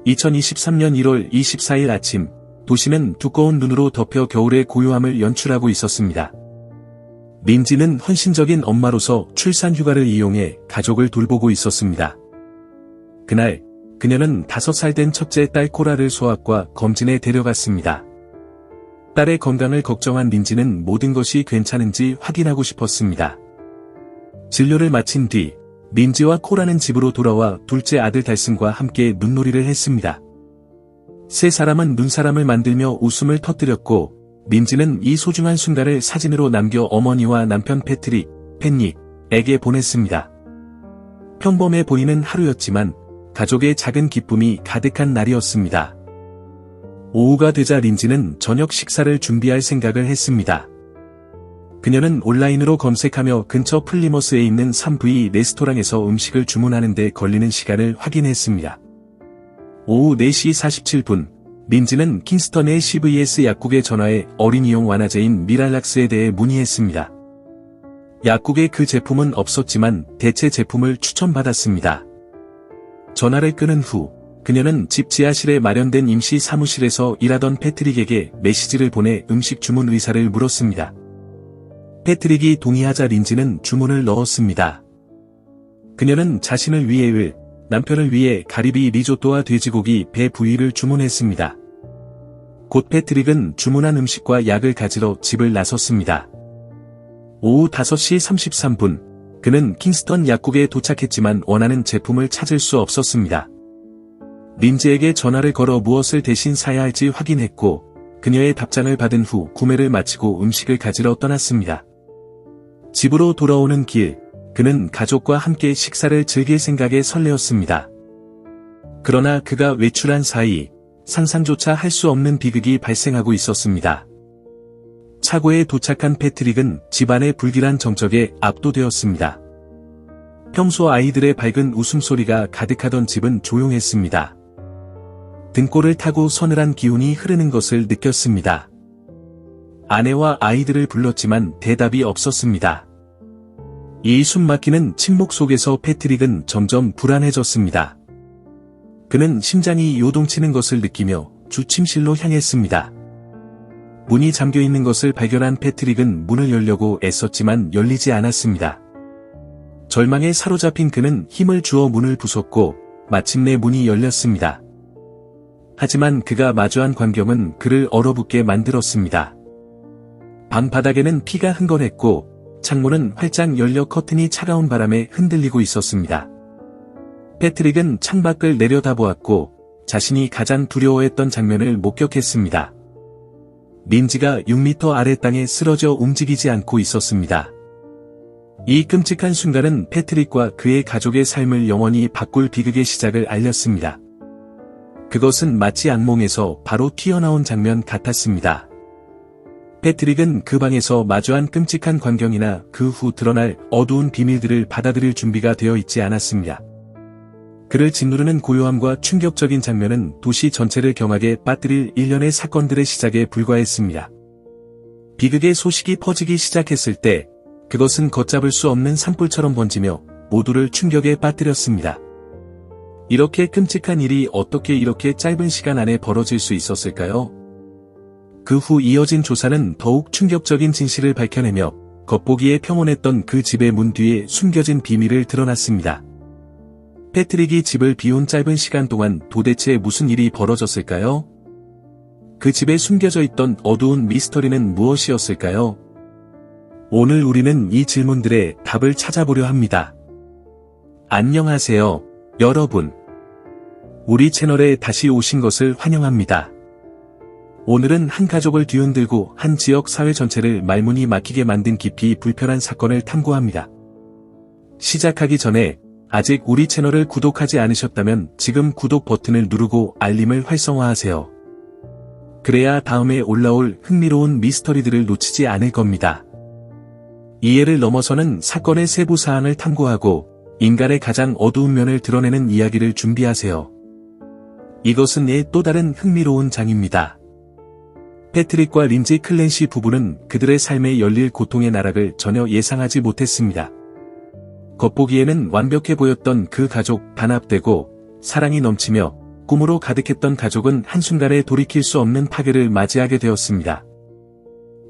2023년 1월 24일 아침, 도시는 두꺼운 눈으로 덮여 겨울의 고요함을 연출하고 있었습니다. 민지는 헌신적인 엄마로서 출산 휴가를 이용해 가족을 돌보고 있었습니다. 그날, 그녀는 5살 된 첫째 딸 코라를 소아과 검진에 데려갔습니다. 딸의 건강을 걱정한 민지는 모든 것이 괜찮은지 확인하고 싶었습니다. 진료를 마친 뒤, 민지와 코라는 집으로 돌아와 둘째 아들 달승과 함께 눈놀이를 했습니다. 세 사람은 눈사람을 만들며 웃음을 터뜨렸고, 민지는 이 소중한 순간을 사진으로 남겨 어머니와 남편 패트릭, 팬닉에게 보냈습니다. 평범해 보이는 하루였지만, 가족의 작은 기쁨이 가득한 날이었습니다. 오후가 되자 린지는 저녁 식사를 준비할 생각을 했습니다. 그녀는 온라인으로 검색하며 근처 플리머스에 있는 3V 레스토랑에서 음식을 주문하는 데 걸리는 시간을 확인했습니다. 오후 4시 47분, 민지는 킹스턴의 CVS 약국에 전화해 어린이용 완화제인 미랄락스에 대해 문의했습니다. 약국에 그 제품은 없었지만 대체 제품을 추천받았습니다. 전화를 끊은 후, 그녀는 집 지하실에 마련된 임시 사무실에서 일하던 패트릭에게 메시지를 보내 음식 주문 의사를 물었습니다. 패트릭이 동의하자 린지는 주문을 넣었습니다. 그녀는 자신을 위해 을, 남편을 위해 가리비 리조또와 돼지고기 배 부위를 주문했습니다. 곧 패트릭은 주문한 음식과 약을 가지러 집을 나섰습니다. 오후 5시 33분, 그는 킹스턴 약국에 도착했지만 원하는 제품을 찾을 수 없었습니다. 린지에게 전화를 걸어 무엇을 대신 사야 할지 확인했고, 그녀의 답장을 받은 후 구매를 마치고 음식을 가지러 떠났습니다. 집으로 돌아오는 길, 그는 가족과 함께 식사를 즐길 생각에 설레었습니다. 그러나 그가 외출한 사이, 상상조차 할 수 없는 비극이 발생하고 있었습니다. 차고에 도착한 패트릭은 집안의 불길한 정적에 압도되었습니다. 평소 아이들의 밝은 웃음소리가 가득하던 집은 조용했습니다. 등골을 타고 서늘한 기운이 흐르는 것을 느꼈습니다. 아내와 아이들을 불렀지만 대답이 없었습니다. 이 숨막히는 침묵 속에서 패트릭은 점점 불안해졌습니다. 그는 심장이 요동치는 것을 느끼며 주침실로 향했습니다. 문이 잠겨있는 것을 발견한 패트릭은 문을 열려고 애썼지만 열리지 않았습니다. 절망에 사로잡힌 그는 힘을 주어 문을 부쉈고 마침내 문이 열렸습니다. 하지만 그가 마주한 광경은 그를 얼어붙게 만들었습니다. 방 바닥에는 피가 흥건했고 창문은 활짝 열려 커튼이 차가운 바람에 흔들리고 있었습니다. 패트릭은 창밖을 내려다보았고 자신이 가장 두려워했던 장면을 목격했습니다. 민지가 6m 아래 땅에 쓰러져 움직이지 않고 있었습니다. 이 끔찍한 순간은 패트릭과 그의 가족의 삶을 영원히 바꿀 비극의 시작을 알렸습니다. 그것은 마치 악몽에서 바로 튀어나온 장면 같았습니다. 패트릭은 그 방에서 마주한 끔찍한 광경이나 그 후 드러날 어두운 비밀들을 받아들일 준비가 되어 있지 않았습니다. 그를 짓누르는 고요함과 충격적인 장면은 도시 전체를 경악에 빠뜨릴 일련의 사건들의 시작에 불과했습니다. 비극의 소식이 퍼지기 시작했을 때 그것은 걷잡을 수 없는 산불처럼 번지며 모두를 충격에 빠뜨렸습니다. 이렇게 끔찍한 일이 어떻게 이렇게 짧은 시간 안에 벌어질 수 있었을까요? 그 후 이어진 조사는 더욱 충격적인 진실을 밝혀내며 겉보기에 평온했던 그 집의 문 뒤에 숨겨진 비밀을 드러났습니다. 패트릭이 집을 비운 짧은 시간 동안 도대체 무슨 일이 벌어졌을까요? 그 집에 숨겨져 있던 어두운 미스터리는 무엇이었을까요? 오늘 우리는 이 질문들의 답을 찾아보려 합니다. 안녕하세요, 여러분. 우리 채널에 다시 오신 것을 환영합니다. 오늘은 한 가족을 뒤흔들고 한 지역 사회 전체를 말문이 막히게 만든 깊이 불편한 사건을 탐구합니다. 시작하기 전에 아직 우리 채널을 구독하지 않으셨다면 지금 구독 버튼을 누르고 알림을 활성화하세요. 그래야 다음에 올라올 흥미로운 미스터리들을 놓치지 않을 겁니다. 이해를 넘어서는 사건의 세부 사안을 탐구하고 인간의 가장 어두운 면을 드러내는 이야기를 준비하세요. 이것은 또 다른 흥미로운 장입니다. 패트릭과 린지 클랜시 부부는 그들의 삶에 열릴 고통의 나락을 전혀 예상하지 못했습니다. 겉보기에는 완벽해 보였던 그 가족 단합되고 사랑이 넘치며 꿈으로 가득했던 가족은 한순간에 돌이킬 수 없는 파괴를 맞이하게 되었습니다.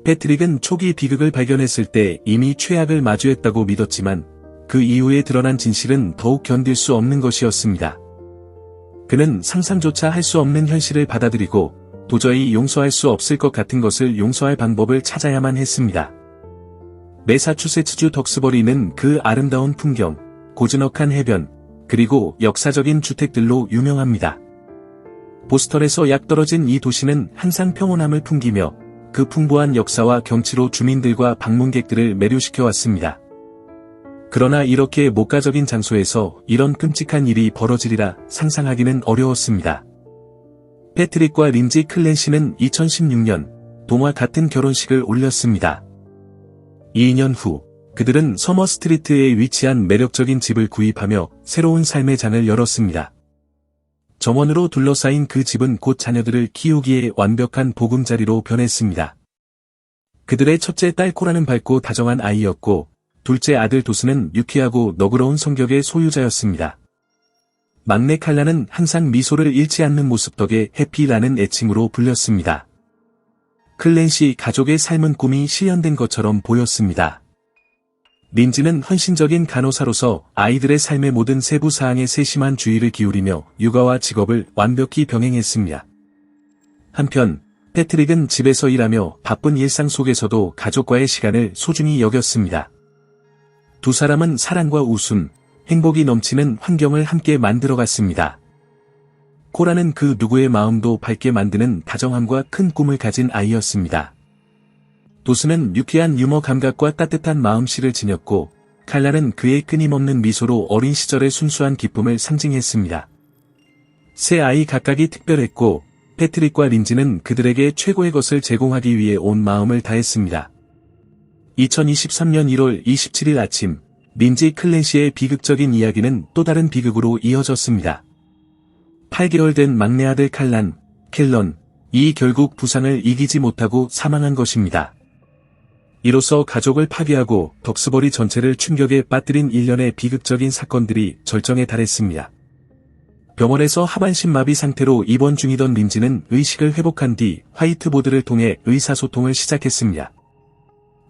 패트릭은 초기 비극을 발견했을 때 이미 최악을 마주했다고 믿었지만 그 이후에 드러난 진실은 더욱 견딜 수 없는 것이었습니다. 그는 상상조차 할 수 없는 현실을 받아들이고 도저히 용서할 수 없을 것 같은 것을 용서할 방법을 찾아야만 했습니다. 매사추세츠주 덕스버리는 그 아름다운 풍경, 고즈넉한 해변, 그리고 역사적인 주택들로 유명합니다. 보스턴에서 약 떨어진 이 도시는 항상 평온함을 풍기며 그 풍부한 역사와 경치로 주민들과 방문객들을 매료시켜 왔습니다. 그러나 이렇게 목가적인 장소에서 이런 끔찍한 일이 벌어지리라 상상하기는 어려웠습니다. 패트릭과 린지 클랜시는 2016년 동화 같은 결혼식을 올렸습니다. 2년 후 그들은 서머 스트리트에 위치한 매력적인 집을 구입하며 새로운 삶의 장을 열었습니다. 정원으로 둘러싸인 그 집은 곧 자녀들을 키우기에 완벽한 보금자리로 변했습니다. 그들의 첫째 딸 코라는 밝고 다정한 아이였고 둘째 아들 도스는 유쾌하고 너그러운 성격의 소유자였습니다. 막내 칼라는 항상 미소를 잃지 않는 모습 덕에 해피라는 애칭으로 불렸습니다. 클랜시 가족의 삶은 꿈이 실현된 것처럼 보였습니다. 린지는 헌신적인 간호사로서 아이들의 삶의 모든 세부 사항에 세심한 주의를 기울이며 육아와 직업을 완벽히 병행했습니다. 한편 패트릭은 집에서 일하며 바쁜 일상 속에서도 가족과의 시간을 소중히 여겼습니다. 두 사람은 사랑과 웃음, 행복이 넘치는 환경을 함께 만들어갔습니다. 코라는 그 누구의 마음도 밝게 만드는 다정함과 큰 꿈을 가진 아이였습니다. 도스는 유쾌한 유머 감각과 따뜻한 마음씨를 지녔고 칼라는 그의 끊임없는 미소로 어린 시절의 순수한 기쁨을 상징했습니다. 세 아이 각각이 특별했고 패트릭과 린지는 그들에게 최고의 것을 제공하기 위해 온 마음을 다했습니다. 2023년 1월 27일 아침 린지 클랜시의 비극적인 이야기는 또 다른 비극으로 이어졌습니다. 8개월 된 막내 아들 켈런이 결국 부상을 이기지 못하고 사망한 것입니다. 이로써 가족을 파괴하고 덕스버리 전체를 충격에 빠뜨린 일련의 비극적인 사건들이 절정에 달했습니다. 병원에서 하반신 마비 상태로 입원 중이던 린지는 의식을 회복한 뒤 화이트보드를 통해 의사소통을 시작했습니다.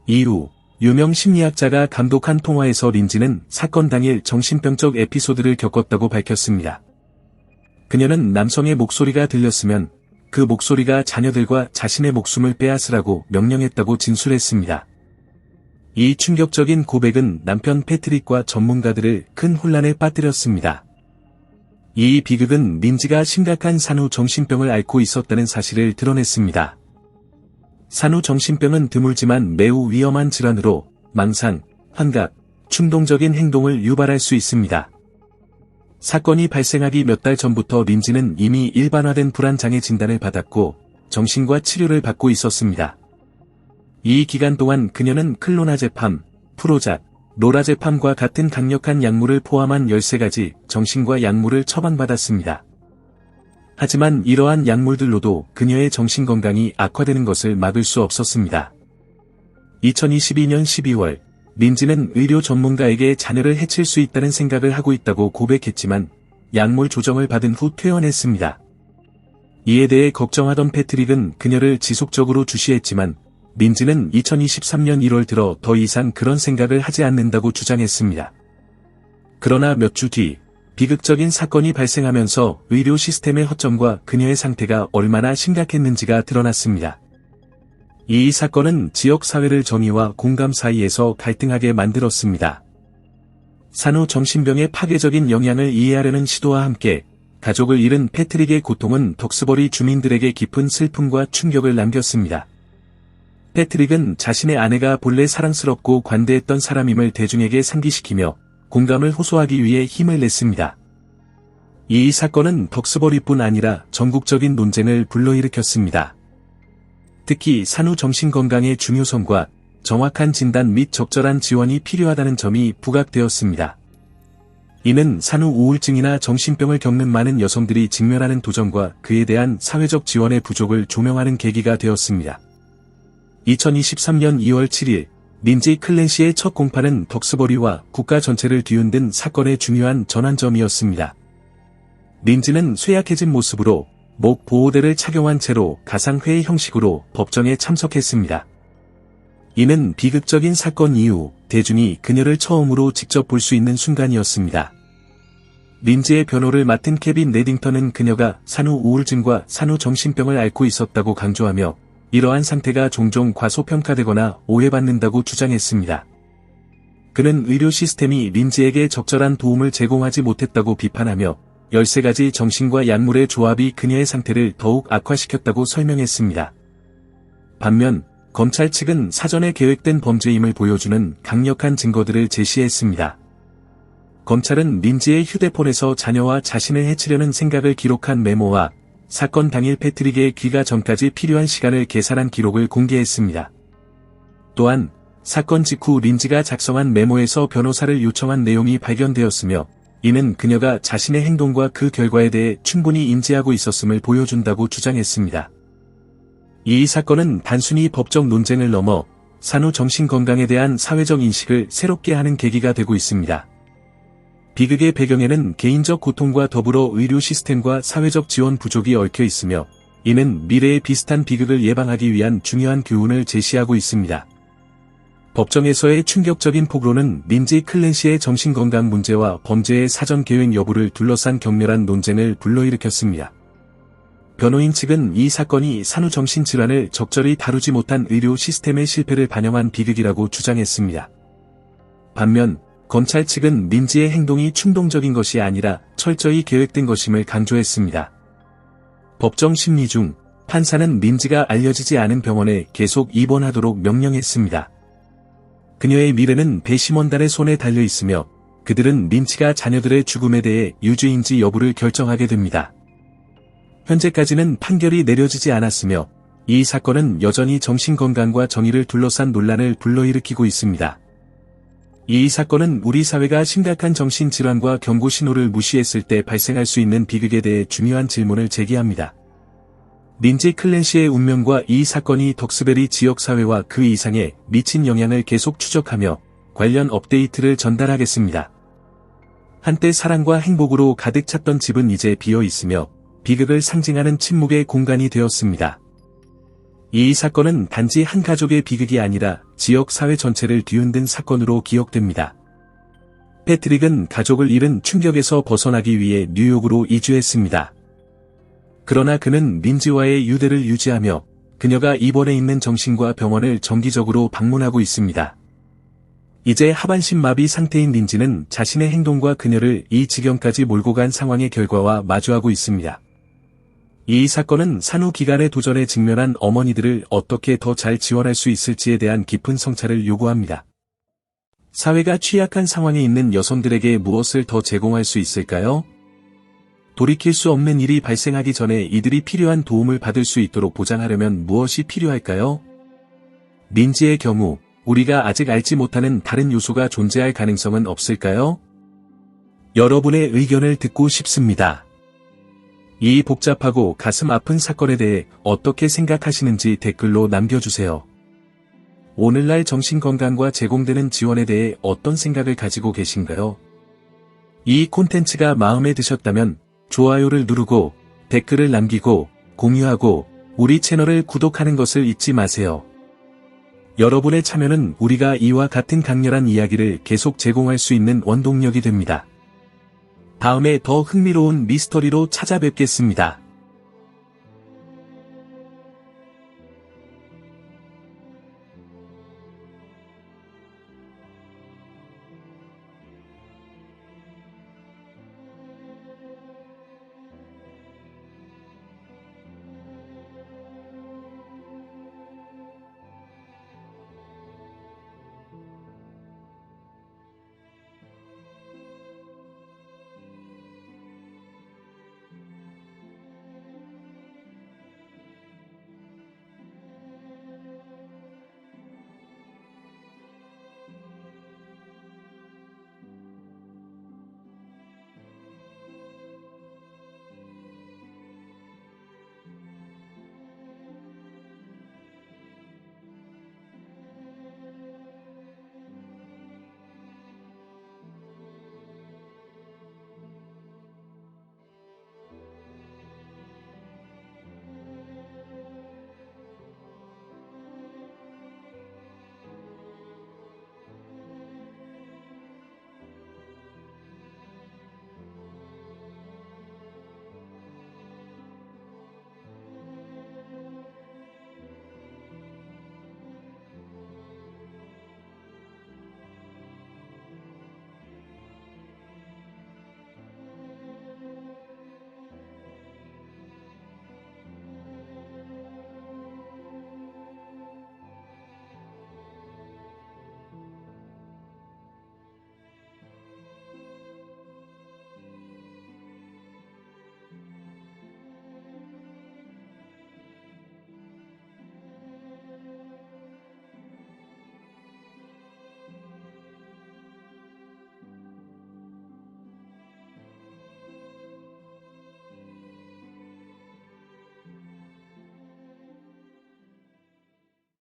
이후 유명 심리학자가 감독한 통화에서 린지는 사건 당일 정신병적 에피소드를 겪었다고 밝혔습니다. 그녀는 남성의 목소리가 들렸으면 그 목소리가 자녀들과 자신의 목숨을 빼앗으라고 명령했다고 진술했습니다. 이 충격적인 고백은 남편 패트릭과 전문가들을 큰 혼란에 빠뜨렸습니다. 이 비극은 린지가 심각한 산후 정신병을 앓고 있었다는 사실을 드러냈습니다. 산후 정신병은 드물지만 매우 위험한 질환으로 망상, 환각, 충동적인 행동을 유발할 수 있습니다. 사건이 발생하기 몇 달 전부터 린지는 이미 일반화된 불안장애 진단을 받았고 정신과 치료를 받고 있었습니다. 이 기간 동안 그녀는 클로나제팜, 프로작, 로라제팜과 같은 강력한 약물을 포함한 13가지 정신과 약물을 처방받았습니다. 하지만 이러한 약물들로도 그녀의 정신건강이 악화되는 것을 막을 수 없었습니다. 2022년 12월 린지는 의료 전문가에게 자녀를 해칠 수 있다는 생각을 하고 있다고 고백했지만 약물 조정을 받은 후 퇴원했습니다. 이에 대해 걱정하던 패트릭은 그녀를 지속적으로 주시했지만 린지는 2023년 1월 들어 더 이상 그런 생각을 하지 않는다고 주장했습니다. 그러나 몇 주 뒤 비극적인 사건이 발생하면서 의료 시스템의 허점과 그녀의 상태가 얼마나 심각했는지가 드러났습니다. 이 사건은 지역 사회를 정의와 공감 사이에서 갈등하게 만들었습니다. 산후 정신병의 파괴적인 영향을 이해하려는 시도와 함께 가족을 잃은 패트릭의 고통은 덕스버리 주민들에게 깊은 슬픔과 충격을 남겼습니다. 패트릭은 자신의 아내가 본래 사랑스럽고 관대했던 사람임을 대중에게 상기시키며 공감을 호소하기 위해 힘을 냈습니다. 이 사건은 덕스버리뿐 아니라 전국적인 논쟁을 불러일으켰습니다. 특히 산후 정신건강의 중요성과 정확한 진단 및 적절한 지원이 필요하다는 점이 부각되었습니다. 이는 산후 우울증이나 정신병을 겪는 많은 여성들이 직면하는 도전과 그에 대한 사회적 지원의 부족을 조명하는 계기가 되었습니다. 2023년 2월 7일 린지 클랜시의 첫 공판은 덕스버리와 국가 전체를 뒤흔든 사건의 중요한 전환점이었습니다. 민지는 쇠약해진 모습으로 목 보호대를 착용한 채로 가상회의 형식으로 법정에 참석했습니다. 이는 비극적인 사건 이후 대중이 그녀를 처음으로 직접 볼 수 있는 순간이었습니다. 민지의 변호를 맡은 케빈 레딩턴은 그녀가 산후 우울증과 산후 정신병을 앓고 있었다고 강조하며 이러한 상태가 종종 과소평가되거나 오해받는다고 주장했습니다. 그는 의료 시스템이 민지에게 적절한 도움을 제공하지 못했다고 비판하며 13가지 정신과 약물의 조합이 그녀의 상태를 더욱 악화시켰다고 설명했습니다. 반면 검찰 측은 사전에 계획된 범죄임을 보여주는 강력한 증거들을 제시했습니다. 검찰은 민지의 휴대폰에서 자녀와 자신을 해치려는 생각을 기록한 메모와 사건 당일 패트릭의 귀가 전까지 필요한 시간을 계산한 기록을 공개했습니다. 또한 사건 직후 린지가 작성한 메모에서 변호사를 요청한 내용이 발견되었으며 이는 그녀가 자신의 행동과 그 결과에 대해 충분히 인지하고 있었음을 보여준다고 주장했습니다. 이 사건은 단순히 법적 논쟁을 넘어 산후 정신건강에 대한 사회적 인식을 새롭게 하는 계기가 되고 있습니다. 비극의 배경에는 개인적 고통과 더불어 의료 시스템과 사회적 지원 부족이 얽혀 있으며 이는 미래의 비슷한 비극을 예방하기 위한 중요한 교훈을 제시하고 있습니다. 법정에서의 충격적인 폭로는 린지 클랜시의 정신건강 문제와 범죄의 사전 계획 여부를 둘러싼 격렬한 논쟁을 불러일으켰습니다. 변호인 측은 이 사건이 산후 정신질환을 적절히 다루지 못한 의료 시스템의 실패를 반영한 비극이라고 주장했습니다. 반면 검찰 측은 린지의 행동이 충동적인 것이 아니라 철저히 계획된 것임을 강조했습니다. 법정 심리 중 판사는 린지가 알려지지 않은 병원에 계속 입원하도록 명령했습니다. 그녀의 미래는 배심원단의 손에 달려 있으며 그들은 린치가 자녀들의 죽음에 대해 유죄인지 여부를 결정하게 됩니다. 현재까지는 판결이 내려지지 않았으며 이 사건은 여전히 정신건강과 정의를 둘러싼 논란을 불러일으키고 있습니다. 이 사건은 우리 사회가 심각한 정신질환과 경고 신호를 무시했을 때 발생할 수 있는 비극에 대해 중요한 질문을 제기합니다. 린지 클랜시의 운명과 이 사건이 덕스베리 지역사회와 그 이상에 미친 영향을 계속 추적하며 관련 업데이트를 전달하겠습니다. 한때 사랑과 행복으로 가득 찼던 집은 이제 비어 있으며 비극을 상징하는 침묵의 공간이 되었습니다. 이 사건은 단지 한 가족의 비극이 아니라 지역 사회 전체를 뒤흔든 사건으로 기억됩니다. 패트릭은 가족을 잃은 충격에서 벗어나기 위해 뉴욕으로 이주했습니다. 그러나 그는 린지와의 유대를 유지하며 그녀가 입원해 있는 정신과 병원을 정기적으로 방문하고 있습니다. 이제 하반신 마비 상태인 린지는 자신의 행동과 그녀를 이 지경까지 몰고 간 상황의 결과와 마주하고 있습니다. 이 사건은 산후 기간의 도전에 직면한 어머니들을 어떻게 더 잘 지원할 수 있을지에 대한 깊은 성찰을 요구합니다. 사회가 취약한 상황에 있는 여성들에게 무엇을 더 제공할 수 있을까요? 돌이킬 수 없는 일이 발생하기 전에 이들이 필요한 도움을 받을 수 있도록 보장하려면 무엇이 필요할까요? 린지의 경우 우리가 아직 알지 못하는 다른 요소가 존재할 가능성은 없을까요? 여러분의 의견을 듣고 싶습니다. 이 복잡하고 가슴 아픈 사건에 대해 어떻게 생각하시는지 댓글로 남겨주세요. 오늘날 정신건강과 제공되는 지원에 대해 어떤 생각을 가지고 계신가요? 이 콘텐츠가 마음에 드셨다면 좋아요를 누르고 댓글을 남기고 공유하고 우리 채널을 구독하는 것을 잊지 마세요. 여러분의 참여는 우리가 이와 같은 강렬한 이야기를 계속 제공할 수 있는 원동력이 됩니다. 다음에 더 흥미로운 미스터리로 찾아뵙겠습니다.